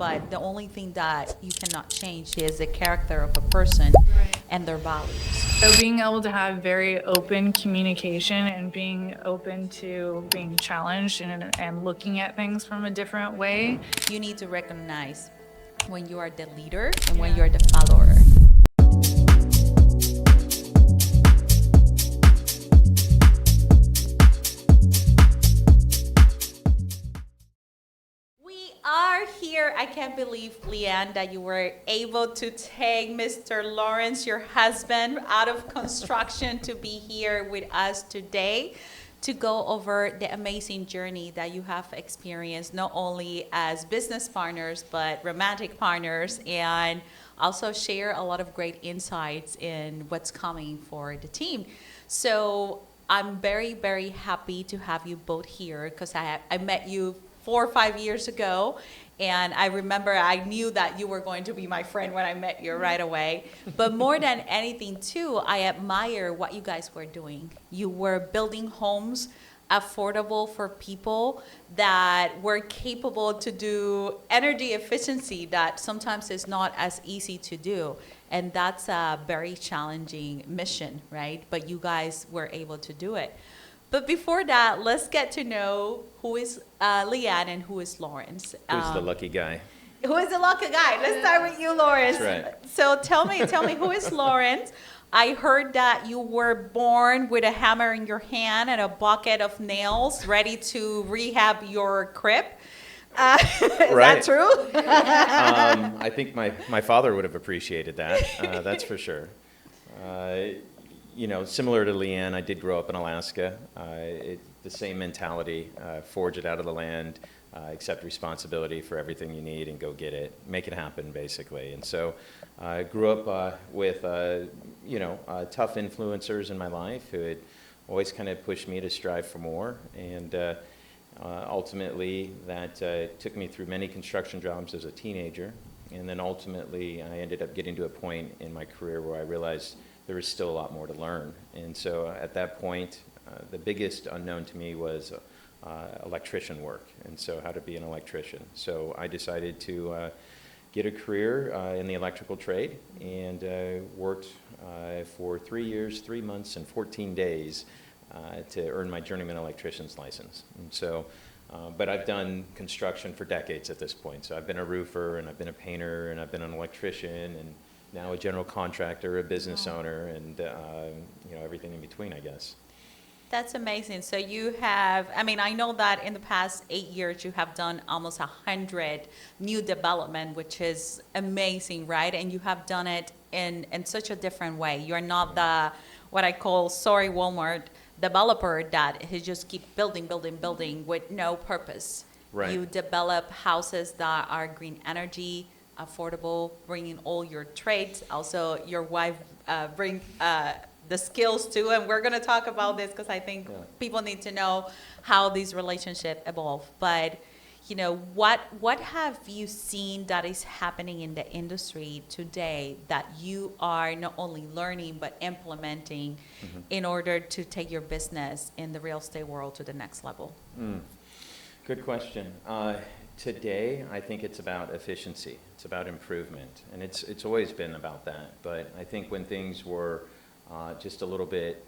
but the only thing that you cannot change is the character of a person and their values. So being able to have very open communication and being open to being challenged and looking at things from a different way. You need to recognize when you are the leader and when you're the follower. We are here. I can't believe, Leanne, that you were able to take Mr. Lawrence, your husband, out of construction to be here with us today to go over the amazing journey that you have experienced, not only as business partners, but romantic partners, and also share a lot of great insights in what's coming for the team. So I'm very, very happy to have you both here because I met you 4 or 5 years ago, and I remember I knew that you were going to be my friend when I met you right away. But more than anything, too, I admire what you guys were doing. You were building homes affordable for people that were capable to do energy efficiency that sometimes is not as easy to do. And that's a very challenging mission, right? But you guys were able to do it. But before that, let's get to know who is Leanne and who is Lawrence. Who's the lucky guy? Who is the lucky guy? Let's start with you, Lawrence. That's right. So tell me, who is Lawrence? I heard that you were born with a hammer in your hand and a bucket of nails ready to rehab your crib. Is that true? I think my father would have appreciated that. That's for sure. Similar to Leanne, I did grow up in Alaska. The same mentality, forge it out of the land, accept responsibility for everything you need and go get it, make it happen, basically. And so I grew up with, tough influencers in my life who had always kind of pushed me to strive for more. And ultimately, that took me through many construction jobs as a teenager. And then ultimately, I ended up getting to a point in my career where I realized there was still a lot more to learn. And so at that point, the biggest unknown to me was electrician work, and so how to be an electrician. So I decided to get a career in the electrical trade and worked for 3 years, 3 months, and 14 days to earn my journeyman electrician's license. And so, but I've done construction for decades at this point. So I've been a roofer, and I've been a painter, and I've been an electrician, and now a general contractor, a business owner, and everything in between, I guess. That's amazing. So you have, I know that in the past 8 years you have done almost 100 new development, which is amazing, right? And you have done it in such a different way. You're not the, what I call, Walmart developer that he just keep building with no purpose. Right. You develop houses that are green energy, affordable, bringing all your trades. Also, your wife bring the skills too, and we're going to talk about this because I think people need to know how these relationships evolve. But what have you seen that is happening in the industry today that you are not only learning but implementing in order to take your business in the real estate world to the next level? Good question. Today, I think it's about efficiency. It's about improvement, and it's always been about that. But I think when things were just a little bit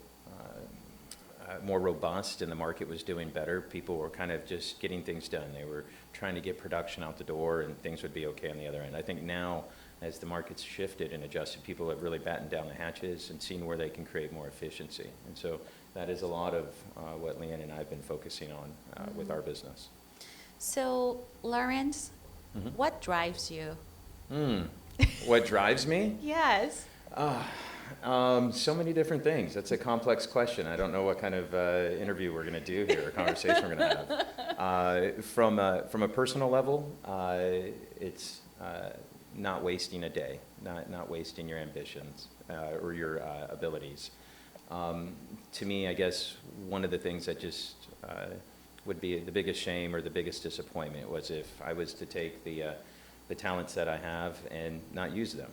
more robust and the market was doing better, people were kind of just getting things done. They were trying to get production out the door and things would be okay on the other end. I think now, as the market's shifted and adjusted, people have really battened down the hatches and seen where they can create more efficiency. And so that is a lot of what Leanne and I have been focusing on with our business. So, Lawrence, what drives you? What drives me? Yes. So many different things. That's a complex question. I don't know what kind of interview we're going to do here, or conversation we're going to have. From a personal level, it's not wasting a day, not wasting your ambitions or your abilities. To me, I guess one of the things that just would be the biggest shame or the biggest disappointment was if I was to take the talents that I have and not use them.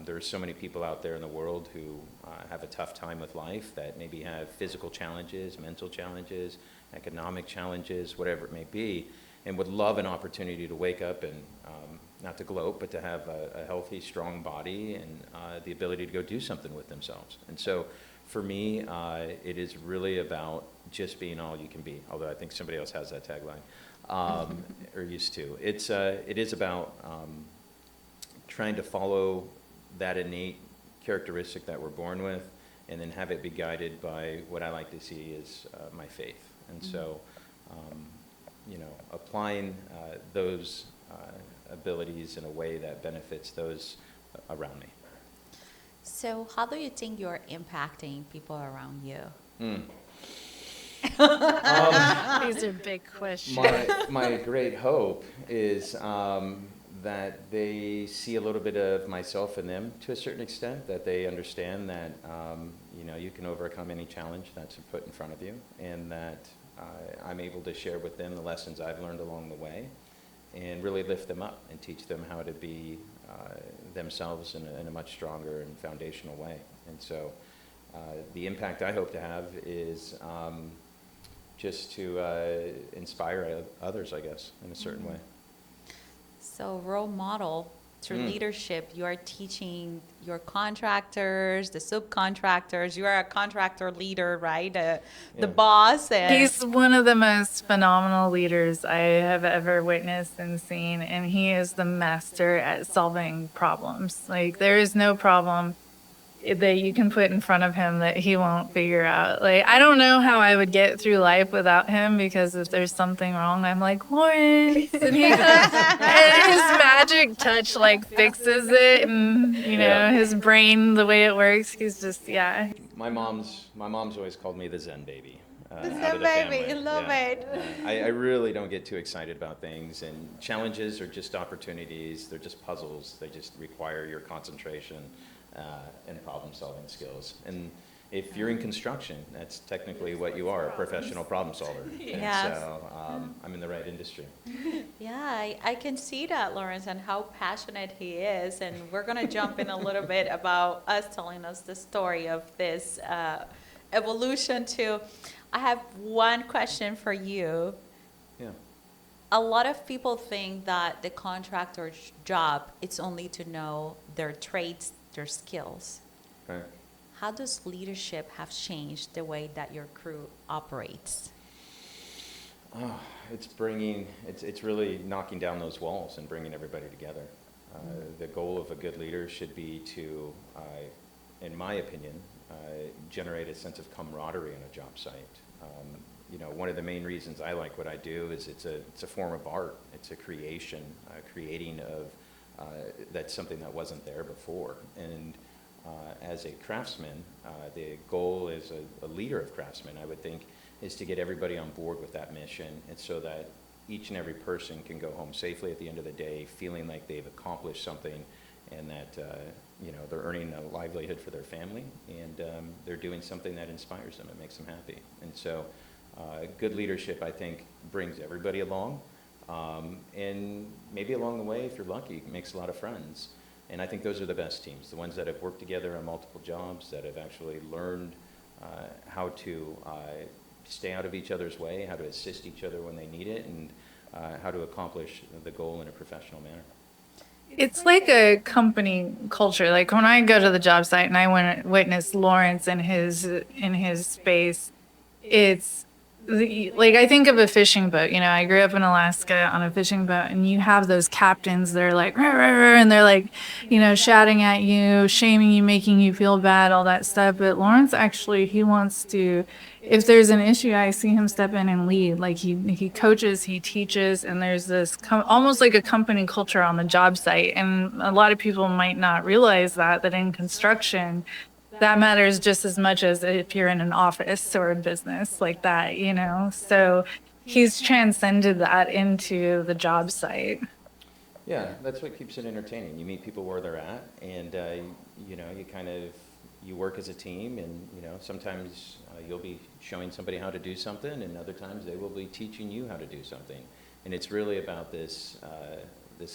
There are so many people out there in the world who have a tough time with life, that maybe have physical challenges, mental challenges, economic challenges, whatever it may be, and would love an opportunity to wake up and not to gloat, but to have a healthy, strong body and the ability to go do something with themselves. And so for me, it is really about just being all you can be, although I think somebody else has that tagline, or used to. It is about trying to follow that innate characteristic that we're born with, and then have it be guided by what I like to see as my faith. And so, applying those abilities in a way that benefits those around me. So how do you think you're impacting people around you? These are big questions. My great hope is that they see a little bit of myself in them to a certain extent, that they understand that you can overcome any challenge that's put in front of you, and that I'm able to share with them the lessons I've learned along the way, and really lift them up and teach them how to be themselves in a much stronger and foundational way. And so the impact I hope to have is just to inspire others, I guess, in a certain way. So role model through leadership, you are teaching your contractors, the subcontractors. You are a contractor leader, right? The boss. And He's one of the most phenomenal leaders I have ever witnessed and seen, and he is the master at solving problems. Like, there is no problem that you can put in front of him that he won't figure out. Like, I don't know how I would get through life without him, because if there's something wrong, I'm like, Lawrence, and he and his magic touch like fixes it, and his brain, the way it works, he's just My mom's always called me the Zen baby. the Out Zen of the baby, family. I love it. I really don't get too excited about things, and challenges are just opportunities. They're just puzzles. They just require your concentration and problem-solving skills. And if you're in construction, that's technically what you are, a professional problem solver. Yes. And so I'm in the right industry. Yeah, I can see that, Lawrence, and how passionate he is. And we're going to jump in a little bit about us telling us the story of this evolution too. I have one question for you. Yeah. A lot of people think that the contractor's job is only to know their trades, their skills. Right. How does leadership have changed the way that your crew operates? Oh, it's really knocking down those walls and bringing everybody together. The goal of a good leader should be to, in my opinion, generate a sense of camaraderie on a job site. One of the main reasons I like what I do is it's a form of art. It's a creation, creating of that's something that wasn't there before. And as a craftsman, the goal as a leader of craftsmen, I would think, is to get everybody on board with that mission, and so that each and every person can go home safely at the end of the day, feeling like they've accomplished something, and that they're earning a livelihood for their family, and they're doing something that inspires them and makes them happy. And so good leadership, I think, brings everybody along, and maybe along the way, if you're lucky, makes a lot of friends. And I think those are the best teams, the ones that have worked together on multiple jobs, that have actually learned how to stay out of each other's way, how to assist each other when they need it, and how to accomplish the goal in a professional manner. It's like a company culture. Like, when I go to the job site and I witness Lawrence in his space, it's like, I think of a fishing boat. I grew up in Alaska on a fishing boat, and you have those captains. They're like, rah, rah, rah, and they're like, shouting at you, shaming you, making you feel bad, all that stuff. But Lawrence, actually, he wants to, if there's an issue, I see him step in and lead. Like, he coaches, he teaches, and there's this almost like a company culture on the job site. And a lot of people might not realize that in construction, that matters just as much as if you're in an office or a business like that, So he's transcended that into the job site. Yeah, that's what keeps it entertaining. You meet people where they're at, and you work as a team, and sometimes you'll be showing somebody how to do something, and other times they will be teaching you how to do something. And it's really about this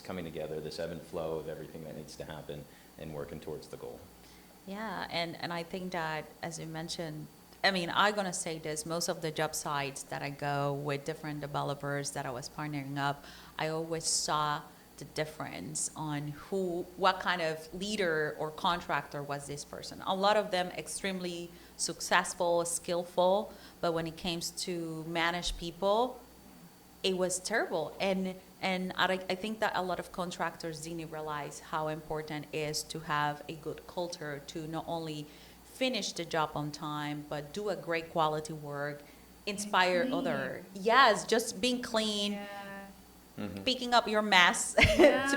coming together, this ebb and flow of everything that needs to happen, and working towards the goal. Yeah, and I think that, as you mentioned, I'm going to say this, most of the job sites that I go with different developers that I was partnering up, I always saw the difference on what kind of leader or contractor was this person. A lot of them extremely successful, skillful, but when it came to manage people, it was terrible. And I think that a lot of contractors didn't realize how important it is to have a good culture to not only finish the job on time, but do a great quality work, inspire other. Yes, just being clean, picking up your mess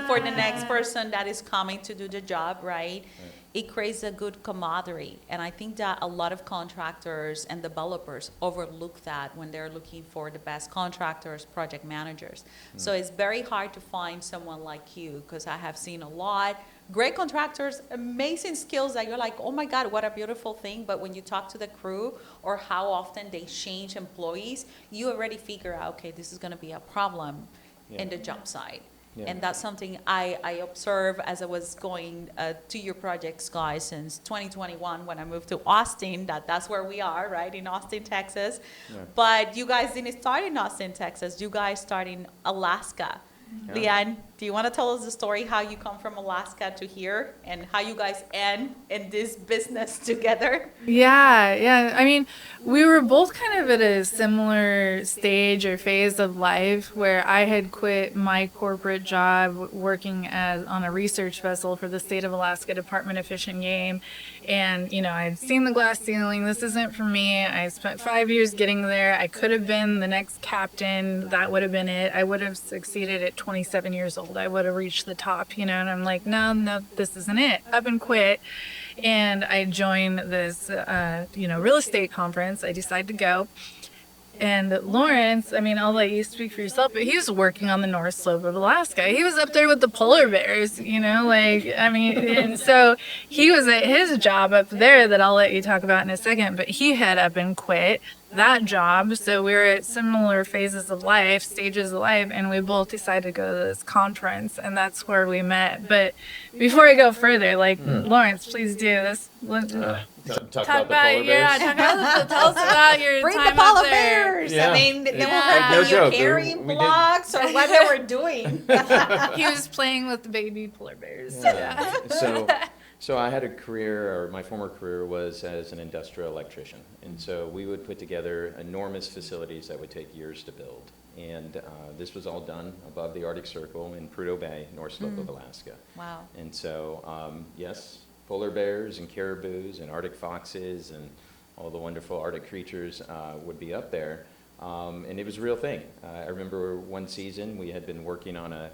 for the next person that is coming to do the job, right? It creates a good camaraderie. And I think that a lot of contractors and developers overlook that when they're looking for the best contractors, project managers. So it's very hard to find someone like you, because I have seen a lot. Great contractors, amazing skills that you're like, oh my God, what a beautiful thing. But when you talk to the crew or how often they change employees, you already figure out, okay, this is going to be a problem in the job site. Yeah. And that's something I observe as I was going to your projects, guys, since 2021 when I moved to Austin. That's where we are, right, in Austin, Texas. Yeah. But you guys didn't start in Austin, Texas. You guys started in Alaska. Yeah. Leanne, do you want to tell us the story how you come from Alaska to here and how you guys end in this business together? Yeah. I mean, we were both kind of at a similar stage or phase of life where I had quit my corporate job working on a research vessel for the state of Alaska Department of Fish and Game. And, I'd seen the glass ceiling. This isn't for me. I spent 5 years getting there. I could have been the next captain. That would have been it. I would have succeeded at 27 years old. I would have reached the top, and I'm like, no, this isn't it. Up and quit. And I joined this, real estate conference. I decided to go. And Lawrence, I'll let you speak for yourself, but he was working on the North Slope of Alaska. He was up there with the polar bears, and so he was at his job up there that I'll let you talk about in a second, but he had up and quit that job. So we were at similar stages of life, and we both decided to go to this conference, and that's where we met. But before I go further, Lawrence, please do this. Talk about the polar bears? Tell us about your Bring time the polar up there. bears. Yeah. Then we'll No have you joke. carrying We did- blocks or what they were doing. He was playing with the baby polar bears. Yeah. So I had a career, or my former career was as an industrial electrician. And so we would put together enormous facilities that would take years to build. And this was all done above the Arctic Circle in Prudhoe Bay, North Slope of Alaska. Wow. And so, yes, polar bears and caribous and Arctic foxes and all the wonderful Arctic creatures would be up there. And it was a real thing. I remember one season we had been working on an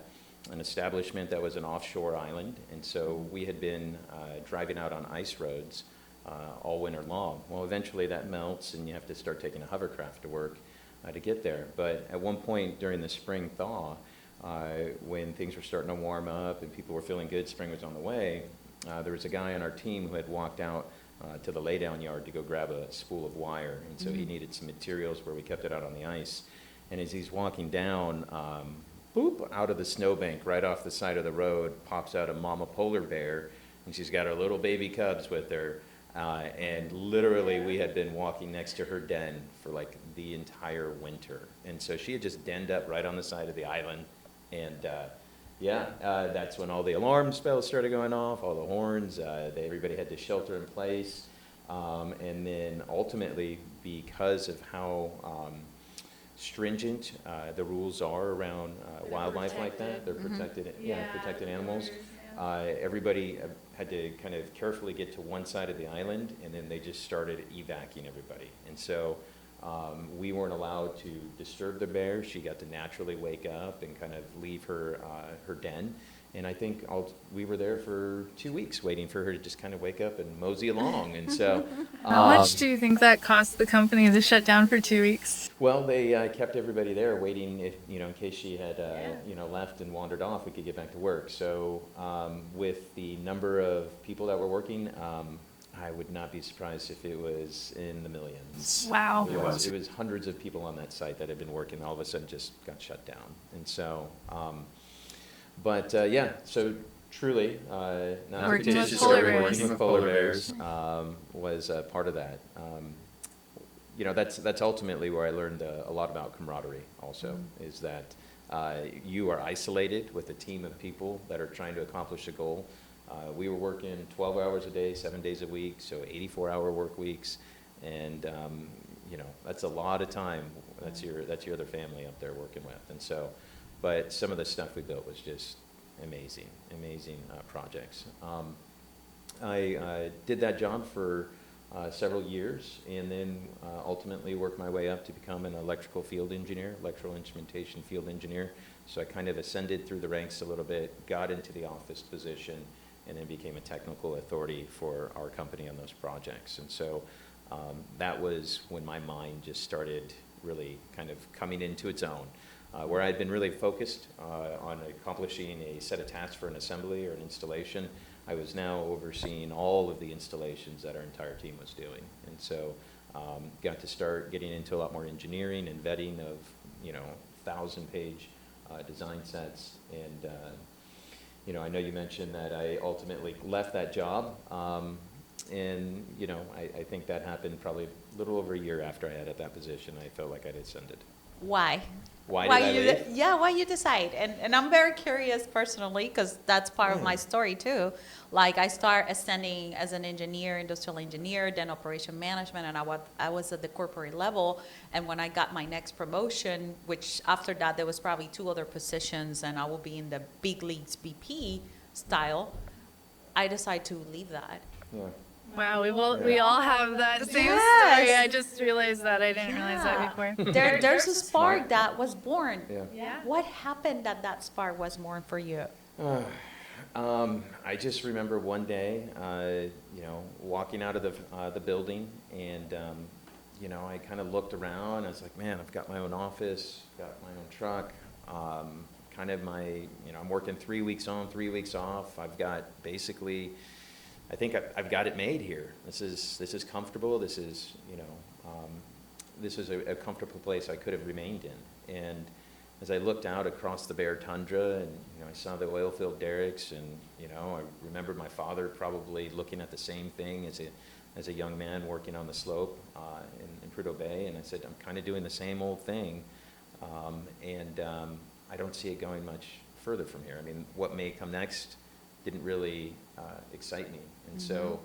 establishment that was an offshore island, and so we had been driving out on ice roads all winter long. Well, eventually that melts, and you have to start taking a hovercraft to work to get there. But at one point during the spring thaw, when things were starting to warm up and people were feeling good, spring was on the way, there was a guy on our team who had walked out to the laydown yard to go grab a spool of wire, and so he needed some materials where we kept it out on the ice. And as he's walking down, boop, out of the snowbank right off the side of the road pops out a mama polar bear, and she's got her little baby cubs with her. And literally we had been walking next to her den for like the entire winter. And so she had just denned up right on the side of the island. And that's when all the alarm bells started going off, all the horns, everybody had to shelter in place. And then ultimately, because of how stringent the rules are around wildlife like that, they're protected, protected animals. Everybody had to kind of carefully get to one side of the island, and then they just started evacuating everybody. And so we weren't allowed to disturb the bear. She got to naturally wake up and kind of leave her den. And I think we were there for 2 weeks waiting for her to just kind of wake up and mosey along. And so, how much do you think that cost the company to shut down for 2 weeks? Well, they kept everybody there waiting, if in case she had left and wandered off, we could get back to work. So with the number of people that were working, I would not be surprised if it was in the millions. Wow. It was hundreds of people on that site that had been working, all of a sudden just got shut down. And so, so truly, not Working with fictitious polar story, bears. working with polar bears was part of that. That's ultimately where I learned a lot about camaraderie also, is that You are isolated with a team of people that are trying to accomplish a goal. We were working 12 hours a day, 7 days a week, so 84-hour work weeks, and you know, that's a lot of time. That's your other family up there working with, and so. But some of the stuff we built was just amazing projects. I did that job for several years, and then ultimately worked my way up to become an electrical field engineer, electrical instrumentation field engineer. So I kind of ascended through the ranks a little bit, got into the office position, and then became a technical authority for our company on those projects. And so that was when my mind just started really kind of coming into its own. Where I had been really focused on accomplishing a set of tasks for an assembly or an installation, I was now overseeing all of the installations that our entire team was doing. And so got to start getting into a lot more engineering and vetting of, you know, 1,000-page design sets. And, you know, I know you mentioned that I ultimately left that job. And, you know, I think that happened probably a little over a year after I had at that position. I felt like I'd ascended. Why? Why did I leave? Yeah, why you decide? And I'm very curious personally, because that's part of my story too. Like, I start ascending as an engineer, industrial engineer, then operation management, and I was at the corporate level. And when I got my next promotion, which after that there was probably 2 other positions, and I will be in the big leagues VP style, I decided to leave that. Yeah. Wow, we all have that same Yes. story. I just realized that. I didn't realize that before. There's a spark that was born. Yeah. What happened that spark was born for you? I just remember one day, you know, walking out of the building, and you know, I kind of looked around. I was like, man, I've got my own office, got my own truck. Kind of my, you know, I'm working 3 weeks on, 3 weeks off. I've got basically, I think I've got it made here. This is comfortable. This is, you know, this is a comfortable place I could have remained in. And as I looked out across the bare tundra, and you know, I saw the oil-filled derricks, and you know, I remembered my father probably looking at the same thing as a young man working on the slope in Prudhoe Bay, and I said, I'm kind of doing the same old thing, and I don't see it going much further from here. I mean, what may come next didn't really excite me, and so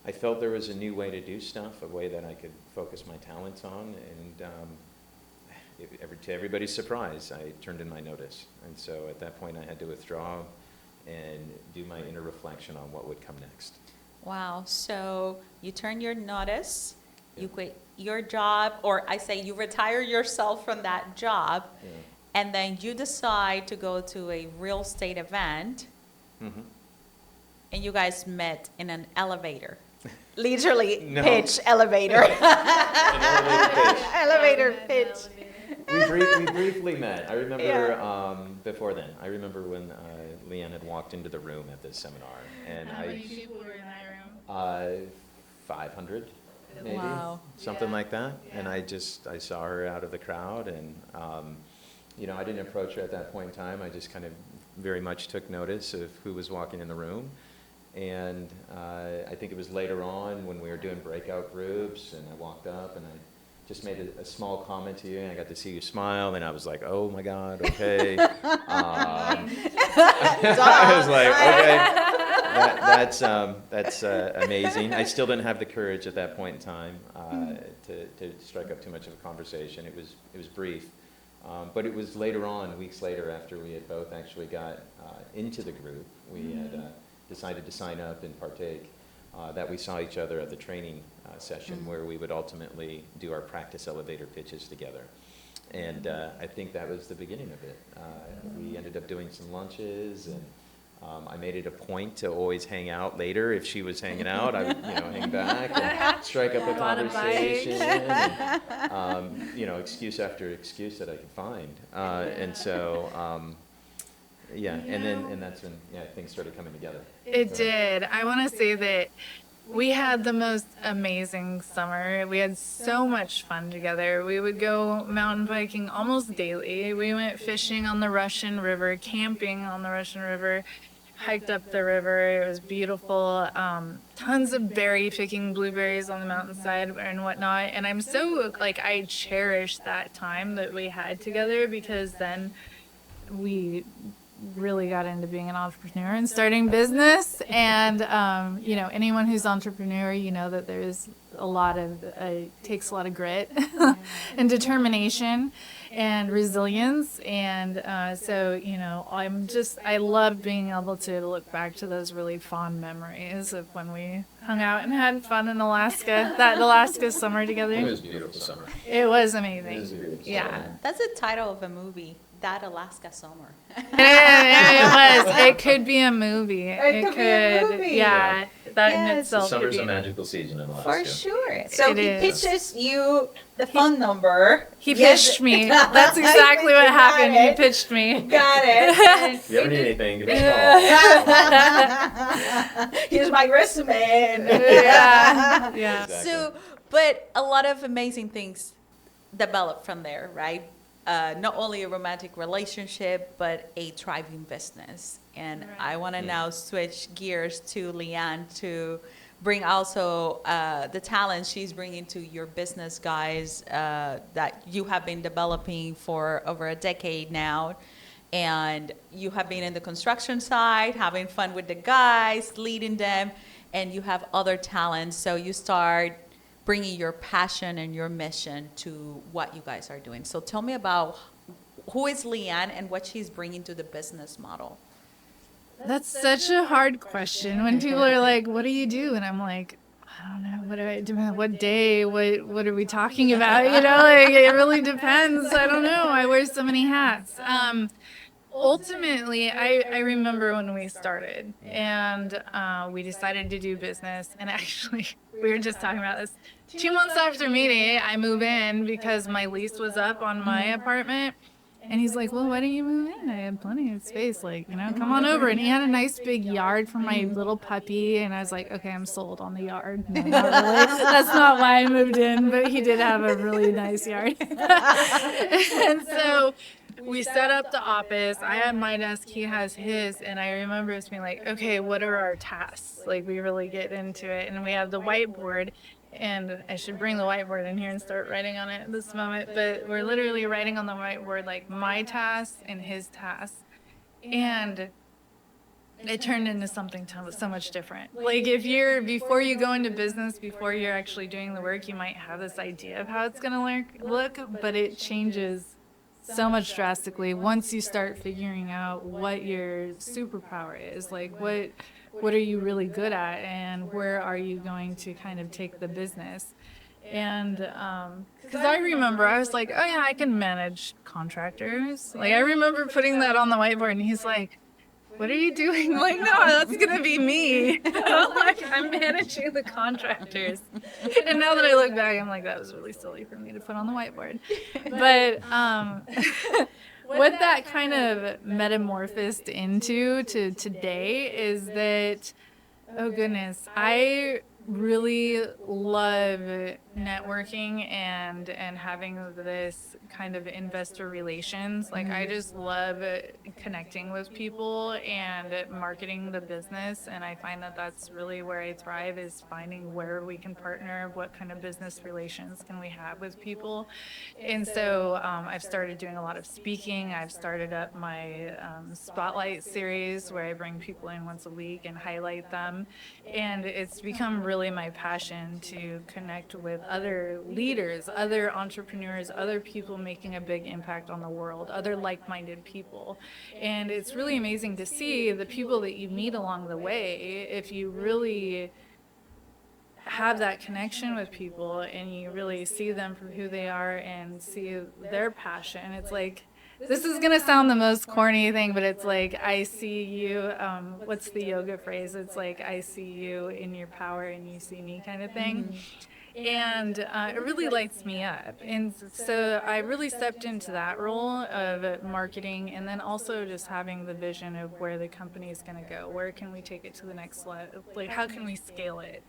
I felt there was a new way to do stuff, a way that I could focus my talents on, and to everybody's surprise, I turned in my notice. And so at that point, I had to withdraw and do my inner reflection on what would come next. Wow. So you turn your notice, you quit your job, or I say you retire yourself from that job, and then you decide to go to a real estate event, and you guys met in an elevator. Literally, No. pitch elevator. An elevator pitch. Elevator pitch. We briefly met. I remember before then. I remember when Leanne had walked into the room at this seminar, and How many people were in that room? 500 maybe, Wow. something like that. Yeah. And I saw her out of the crowd, and you know, I didn't approach her at that point in time. I just kind of very much took notice of who was walking in the room. And I think it was later on when we were doing breakout groups, and I walked up and I just made a small comment to you, and I got to see you smile, and I was like, oh my God, okay. I was like, okay, that's amazing. I still didn't have the courage at that point in time to strike up too much of a conversation. It was brief. But it was later on, weeks later, after we had both actually got into the group, we had decided to sign up and partake, that we saw each other at the training session where we would ultimately do our practice elevator pitches together. And I think that was the beginning of it. We ended up doing some lunches, and I made it a point to always hang out later. If she was hanging out, I would, you know, hang back and strike up a conversation. And, you know, excuse after excuse that I could find. And so, yeah, and that's when things started coming together. It did. I want to say that we had the most amazing summer. We had so much fun together. We would go mountain biking almost daily. We went fishing on the Russian River, camping on the Russian River, hiked up the river. It was beautiful. Tons of berry picking, blueberries on the mountainside and whatnot. And I'm so, like, I cherish that time that we had together, because then we really got into being an entrepreneur and starting business. And, anyone who's entrepreneur, that there's a lot of, takes a lot of grit and determination and resilience. And I love being able to look back to those really fond memories of when we hung out and had fun in Alaska, that Alaska summer together. It was a beautiful summer. It was amazing. It was a beautiful Yeah. summer. That's the title of a movie, That Alaska Summer. It was. It could be a movie. It could be a movie. Yeah. That in Yes. itself could Summer's be. a magical season in Alaska. For sure. So It he is. pitches you the phone number. He Yes. pitched me. That's exactly what happened. He pitched me. Got it. If you ever need anything, give us a call. Here's my resume. Yeah. Yeah. Exactly. So, but a lot of amazing things developed from there, right? Not only a romantic relationship, but a thriving business. And Right. I want to now switch gears to Leanne to bring also the talent she's bringing to your business, guys, that you have been developing for over a decade now. And you have been in the construction side, having fun with the guys, leading them, and you have other talents. So you start bringing your passion and your mission to what you guys are doing. So tell me about who is Leanne and what she's bringing to the business model. That's such a hard question when people are like, "What do you do?" And I'm like, "I don't know. What do I do? What day? What are we talking about?" It really depends. I don't know. I wear so many hats. Ultimately, I remember when we started and we decided to do business. And actually, we were just talking about this. 2 months after meeting, I move in because my lease was up on my apartment. And he's like, "Well, why don't you move in? I have plenty of space. Come on over." And he had a nice big yard for my little puppy. And I was like, "Okay, I'm sold on the yard." No, not really. That's not why I moved in, but he did have a really nice yard. And so we set up the office. I had my desk, he has his. And I remember us being like, "Okay, what are our tasks?" We really get into it. And we have the whiteboard. And I should bring the whiteboard in here and start writing on it at this moment. But we're literally writing on the whiteboard my tasks and his tasks. And it turned into something so much different. Before you go into business, before you're actually doing the work, you might have this idea of how it's going to look, but it changes so much drastically once you start figuring out what your superpower is. What are you really good at, and where are you going to kind of take the business? And because I remember I was like, "Oh yeah, I can manage contractors." I remember putting that on the whiteboard, and he's like, "What are you doing?" I'm like, "No, that's gonna be me." I'm managing the contractors. And now that I look back, I'm like, that was really silly for me to put on the whiteboard. But what that kind of metamorphosed into to today is that, oh goodness, I really love networking and having this kind of investor relations. I just love connecting with people and marketing the business, and I find that that's really where I thrive, is finding where we can partner, what kind of business relations can we have with people. And so I've started doing a lot of speaking. I've started up my spotlight series where I bring people in once a week and highlight them, and it's become really my passion to connect with other leaders, other entrepreneurs, other people making a big impact on the world, other like-minded people. And it's really amazing to see the people that you meet along the way. If you really have that connection with people and you really see them for who they are and see their passion, it's like, this is going to sound the most corny thing, but it's like, I see you, what's the yoga phrase? It's like, I see you in your power and you see me kind of thing. Mm-hmm. And it really lights me up. And so I really stepped into that role of marketing, and then also just having the vision of where the company is going to go. Where can we take it to the next level? How can we scale it?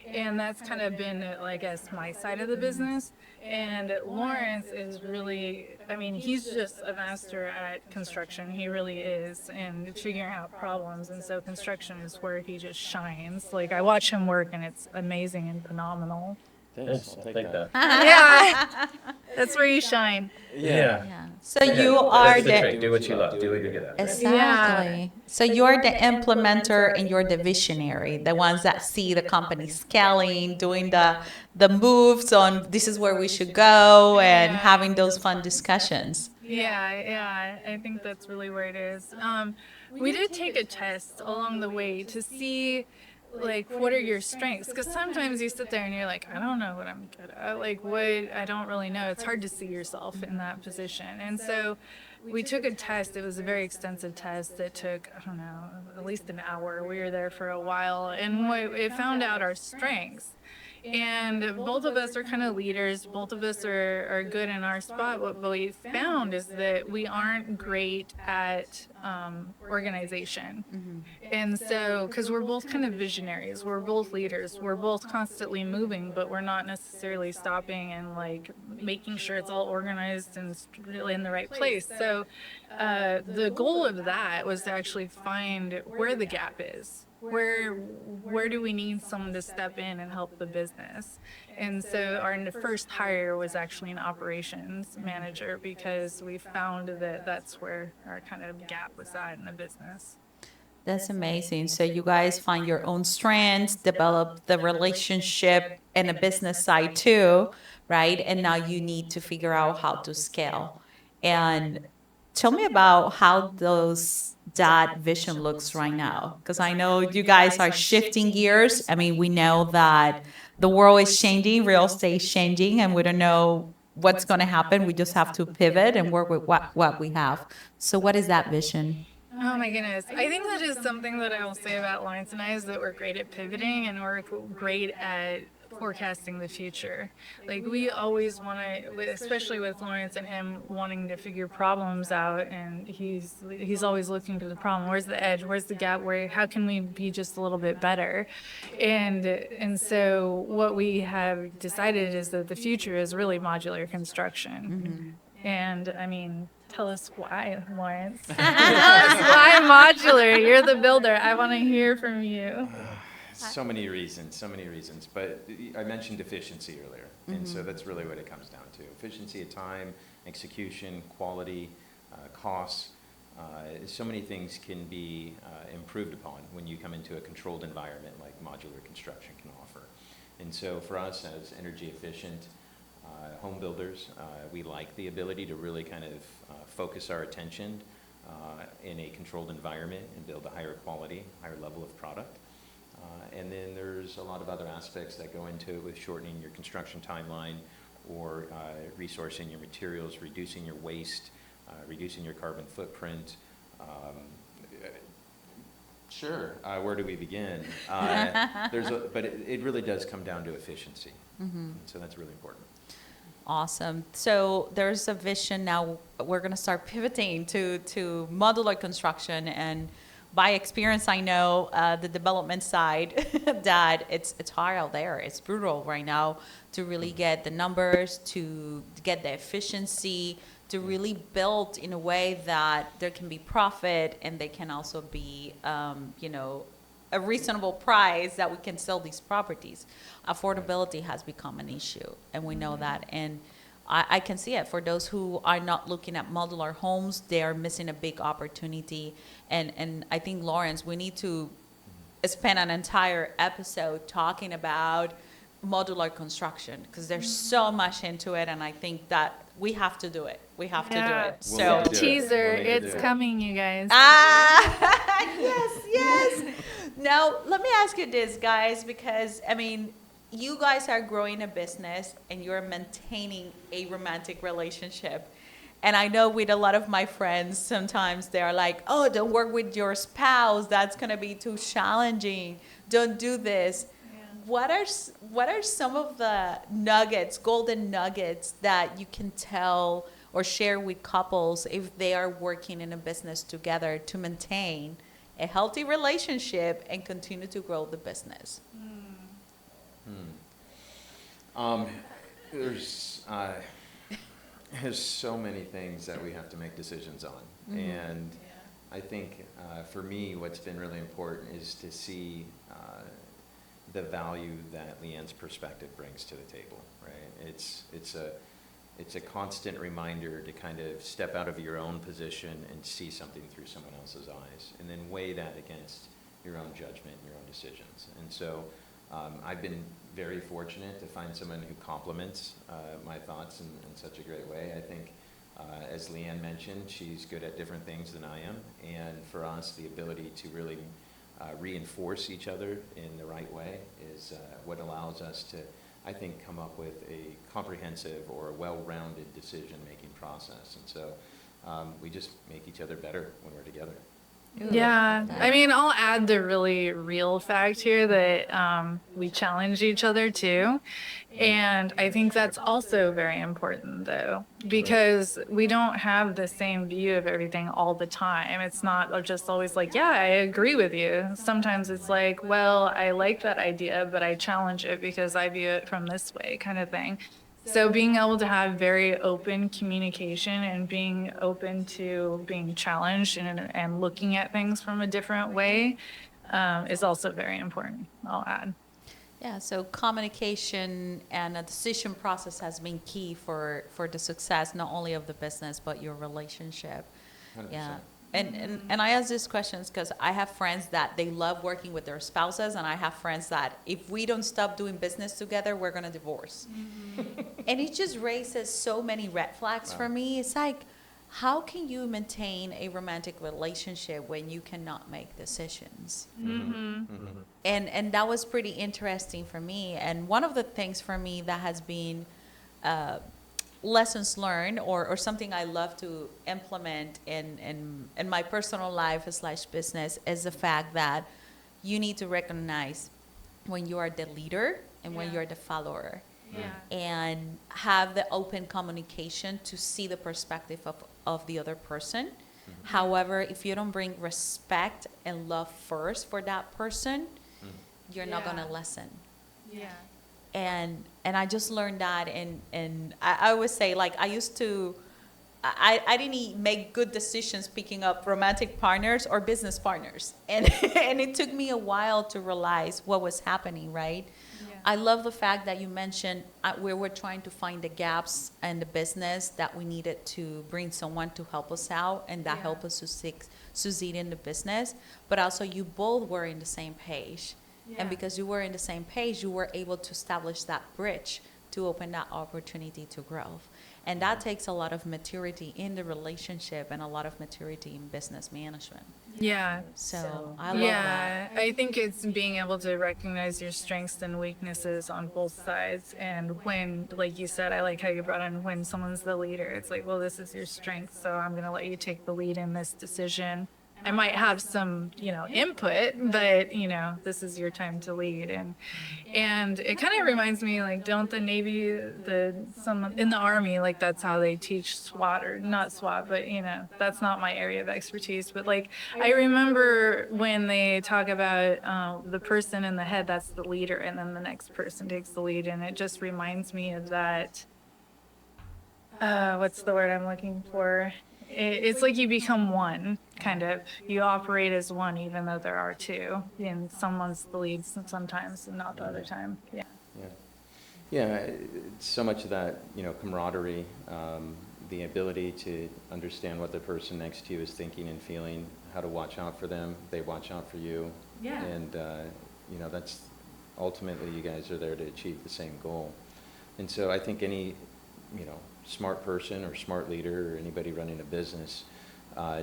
And that's kind of been, I guess, my side of the business. And Lawrence is really, he's just a master at construction. He really is, and figuring out problems. And so construction is where he just shines. I watch him work, and it's amazing and phenomenal. Thanks, I'll take that. Yeah, that's where you shine. Yeah. Yeah. So you are That's the the trick. Do what you love. Do what you're good at. Right? exactly. So you're the implementer and you're the visionary, the ones that see the company scaling, doing the moves on this is where we should go, and having those fun discussions. Yeah, I think that's really where it is. We did take a test along the way to see, like, what are your strengths? Because sometimes you sit there and you're like, I don't know what I'm good at. Like, what, I don't really know. It's hard to see yourself in that position. And so we took a test. It was a very extensive test that took, I don't know, at least an hour. We were there for a while, and it found out our strengths. And both of us are kind of leaders. Both of us are good in our spot. What we found is that we aren't great at organization. And so, because we're both kind of visionaries, we're both leaders, we're both constantly moving, but we're not necessarily stopping and like making sure it's all organized and really in the right place. So, the goal of that was to actually find where the gap is. Where do we need someone to step in and help the business? And so our first hire was actually an operations manager, because we found that that's where our kind of gap was at in the business. That's amazing. So you guys find your own strengths, develop the relationship and a business side too, right? And now you need to figure out how to scale. And tell me about how that vision looks right now, because I know you guys are shifting gears. I mean, we know that the world is changing, real estate is changing, and we don't know what's going to happen. We just have to pivot and work with what we have. So what is that vision? Oh my goodness. I think that is something that I will say about Lawrence and I, is that we're great at pivoting and we're great at forecasting the future. Like, we always want to, especially with Lawrence and him wanting to figure problems out, and he's always looking for the problem. Where's the edge? Where's the gap? How can we be just a little bit better? And so what we have decided is that the future is really modular construction. And I mean, tell us why, Lawrence. Tell us why modular. You're the builder. I want to hear from you. So many reasons. But I mentioned efficiency earlier, and so that's really what it comes down to. Efficiency of time, execution, quality, costs. So many things can be improved upon when you come into a controlled environment like modular construction can offer. And so for us, as energy efficient home builders, we like the ability to really kind of focus our attention in a controlled environment and build a higher quality, higher level of product. And then there's a lot of other aspects that go into it, with shortening your construction timeline, or resourcing your materials, reducing your waste, reducing your carbon footprint. Sure, where do we begin? But it really does come down to efficiency. So that's really important. Awesome. So there's a vision now. We're going to start pivoting to modular construction, and by experience, I know the development side that it's hard out there. It's brutal right now to really get the numbers, to get the efficiency, to really build in a way that there can be profit, and they can also be, a reasonable price that we can sell these properties. Affordability has become an issue, and we know that. And I can see it. For those who are not looking at modular homes, they are missing a big opportunity. And I think, Lawrence, we need to spend an entire episode talking about modular construction, because there's so much into it, and I think that we have to do it. We have to do it. So Teaser, it's coming, you guys. Yes. Now, let me ask you this, guys, because, I mean, you guys are growing a business and you're maintaining a romantic relationship. And I know with a lot of my friends, sometimes they're like, oh, don't work with your spouse. That's going to be too challenging. Don't do this. Yeah. What are some of the nuggets, golden nuggets, that you can tell or share with couples if they are working in a business together to maintain a healthy relationship and continue to grow the business? There's so many things that we have to make decisions on. And I think for me, what's been really important is to see the value that Leanne's perspective brings to the table, right? It's a constant reminder to kind of step out of your own position and see something through someone else's eyes, and then weigh that against your own judgment, your own decisions. And so I've been very fortunate to find someone who complements my thoughts in such a great way. I think, as Leanne mentioned, she's good at different things than I am, and for us, the ability to really reinforce each other in the right way is what allows us to, I think, come up with a comprehensive or a well-rounded decision-making process. And so we just make each other better when we're together. Yeah, I mean, I'll add the really real fact here that we challenge each other too. And I think that's also very important, though, because we don't have the same view of everything all the time. It's not just always like, yeah, I agree with you. Sometimes it's like, well, I like that idea, but I challenge it because I view it from this way, kind of thing. So being able to have very open communication and being open to being challenged and looking at things from a different way is also very important, I'll add. Yeah, so communication and a decision process has been key for the success, not only of the business, but your relationship. 100%. Yeah. And I ask these questions because I have friends that they love working with their spouses, and I have friends that if we don't stop doing business together, we're going to divorce. And it just raises so many red flags for me. It's like, how can you maintain a romantic relationship when you cannot make decisions? And that was pretty interesting for me. And one of the things for me that has been lessons learned or something I love to implement in my personal life / business is the fact that you need to recognize when you are the leader and when you're the follower. And have the open communication to see the perspective of the other person. However, if you don't bring respect and love first for that person, you're not going to listen. And I just learned that, and I always say, like, I used to, I didn't make good decisions picking up romantic partners or business partners. And it took me a while to realize what was happening, right? I love the fact that you mentioned we were trying to find the gaps in the business that we needed to bring someone to help us out, and that helped us to succeed in the business. But also you both were in the same page. And because you were in the same page, you were able to establish that bridge to open that opportunity to growth. And that takes a lot of maturity in the relationship and a lot of maturity in business management. Yeah. So I love that. I think it's being able to recognize your strengths and weaknesses on both sides. And when, like you said, I like how you brought in when someone's the leader, it's like, well, this is your strength, so I'm going to let you take the lead in this decision. I might have some, input, but, this is your time to lead. And it kind of reminds me, like, don't the Navy, some in the Army, like, that's how they teach SWAT, or not SWAT, but, that's not my area of expertise. But, like, I remember when they talk about the person in the head, that's the leader, and then the next person takes the lead. And it just reminds me of that, what's the word I'm looking for? It's like you become one, kind of. You operate as one, even though there are two. And someone's the lead sometimes and not the other time. Yeah, so much of that, camaraderie, the ability to understand what the person next to you is thinking and feeling, how to watch out for them, they watch out for you. And, that's ultimately you guys are there to achieve the same goal. And so I think any, smart person or smart leader or anybody running a business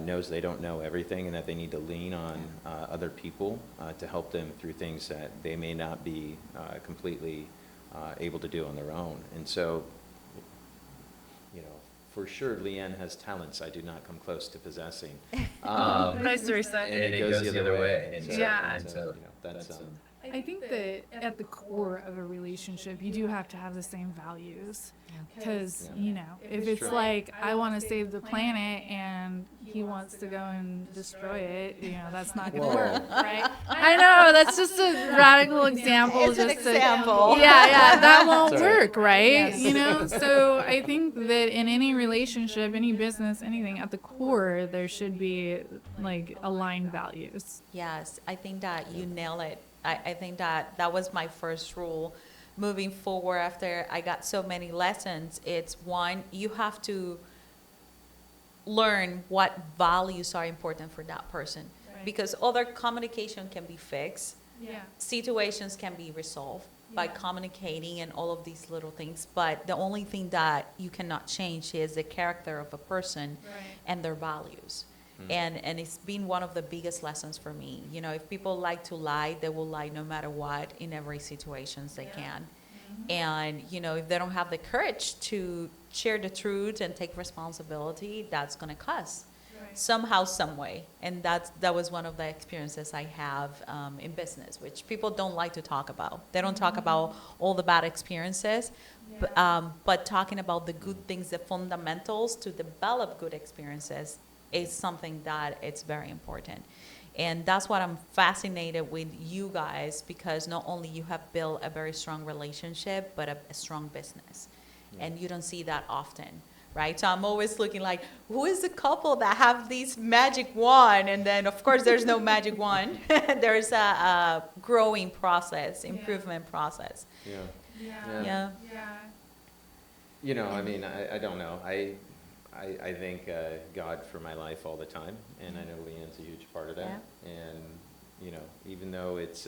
knows they don't know everything and that they need to lean on other people to help them through things that they may not be completely able to do on their own. And so, for sure, Leanne has talents I do not come close to possessing. Vice versa. And it goes the other way. And so, Yeah. And so that's I think that at the core of a relationship, you do have to have the same values. Because, if it's like, I want to save the planet and he wants to go and destroy it, that's not going to work, right? I know, that's just a radical example. It's an example. That won't work, right? Yes. So I think that in any relationship, any business, anything, at the core, there should be, like, aligned values. Yes, I think that you nail it I think that that was my first rule moving forward after I got so many lessons. It's one, you have to learn what values are important for that person. Right. Because other communication can be fixed, Yeah. situations can be resolved by Yeah. communicating and all of these little things. But the only thing that you cannot change is the character of a person Right. and their values. And it's been one of the biggest lessons for me. You know, if people like to lie, they will lie no matter what in every situations they can. And, you know, if they don't have the courage to share the truth and take responsibility, that's going to cost Right. somehow, some way. And that was one of the experiences I have in business, which people don't like to talk about. They don't talk about all the bad experiences, but talking about the good things, the fundamentals to develop good experiences is something that it's very important. And that's what I'm fascinated with you guys, because not only you have built a very strong relationship, but a strong business. And you don't see that often, right? So I'm always looking like, who is the couple that have these magic wand? And then, of course, there's no magic wand. There's a growing process, improvement process. Yeah. Yeah. Yeah. Yeah. You know, I mean, I don't know. I thank God for my life all the time, and I know Leanne's a huge part of that. And, you know, even though it's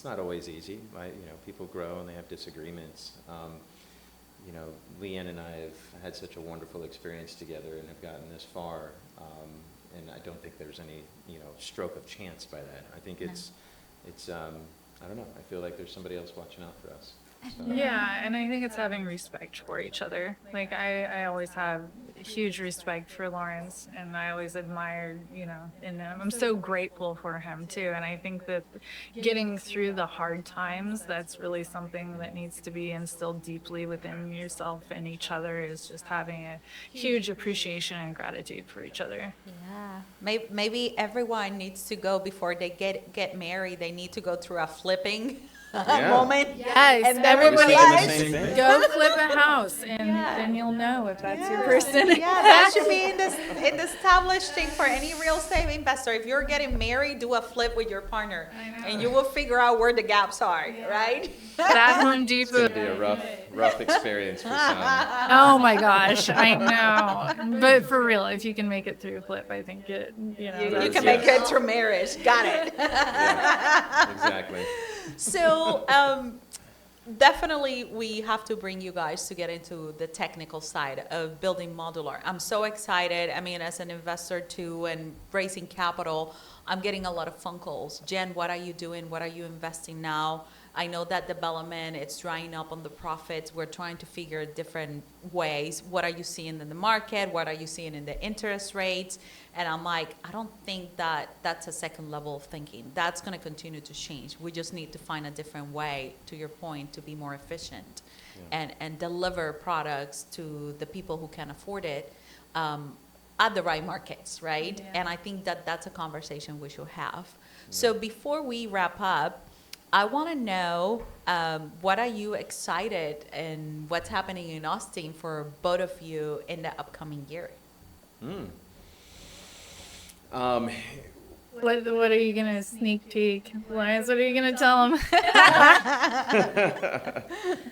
not always easy, you know, people grow and they have disagreements. You know, Leanne and I have had such a wonderful experience together and have gotten this far, and I don't think there's any, you know, stroke of chance by that. I think it's I don't know, I feel like there's somebody else watching out for us. So. Yeah, and I think it's having respect for each other. Like I always have huge respect for Lawrence, and I always admired, you know, and I'm so grateful for him too. And I think that getting through the hard times, that's really something that needs to be instilled deeply within yourself and each other, is just having a huge appreciation and gratitude for each other. Yeah, maybe everyone needs to go before they get married. They need to go through a flipping moment. Yes, And then everybody we're like, go flip a house, and then you'll know if that's your person. Yeah, that should be in the established thing for any real estate investor. If you're getting married, do a flip with your partner, and you will figure out where the gaps are, right? That Home It's going Depot. to be a rough experience for some. Oh my gosh, I know. But for real, if you can make it through flip, I think you know. You that's- can make it through marriage. Got it. Yeah, exactly. So definitely we have to bring you guys to get into the technical side of building modular. I'm so excited. I mean, as an investor too and raising capital, I'm getting a lot of phone calls. Jen, what are you doing? What are you investing now? I know that development, it's drying up on the profits. We're trying to figure different ways. What are you seeing in the market? What are you seeing in the interest rates? And I'm like, I don't think that that's a second level of thinking. That's going to continue to change. We just need to find a different way, to your point, to be more efficient and deliver products to the people who can afford it at the right markets, right? Yeah. And I think that that's a conversation we should have. So before we wrap up, I want to know, what are you excited and what's happening in Austin for both of you in the upcoming year? What are you gonna sneak peek, Lawrence? What are you gonna tell him?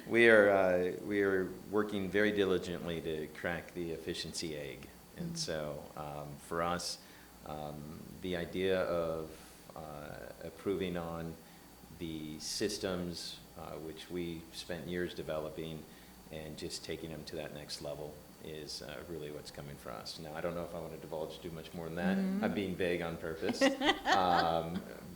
We are working very diligently to crack the efficiency egg. And so for us, the idea of improving on the systems which we spent years developing and just taking them to that next level is really what's coming for us. Now, I don't know if I want to divulge too much more than that. I'm being vague on purpose.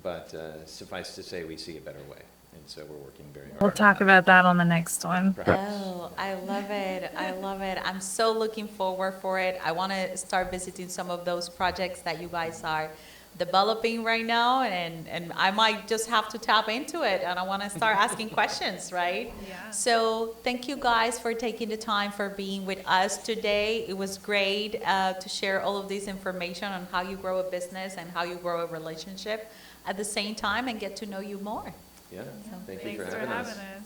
But suffice to say, we see a better way. And so we're working very hard. We'll talk about that on the next one. Oh, I love it. I love it. I'm so looking forward for it. I want to start visiting some of those projects that you guys are developing right now, and I might just have to tap into it, and I want to start asking questions, right? Yeah. So thank you guys for taking the time for being with us today. It was great to share all of this information on how you grow a business and how you grow a relationship at the same time and get to know you more. Yeah, thank you Thanks for for having having us. us.